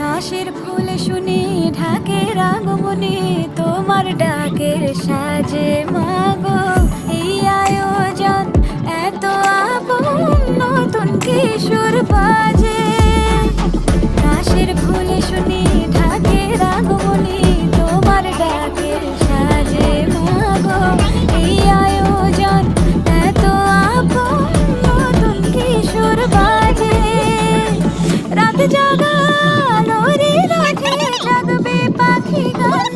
আকাশের ফুল শুনি ঢাকের আগমনে, তোমার ডাকের সাজে মাগো এই আয়োজন এত আপন, নতুন কিশোর বাজে। আকাশের ফুল শুনি ঢাকের আগমনে, তোমার ডাকের সাজে মাগো এই আয়োজন এত আপন, নতুন কিশোর বাজে। রাত জাগা জাগবে পাখি গান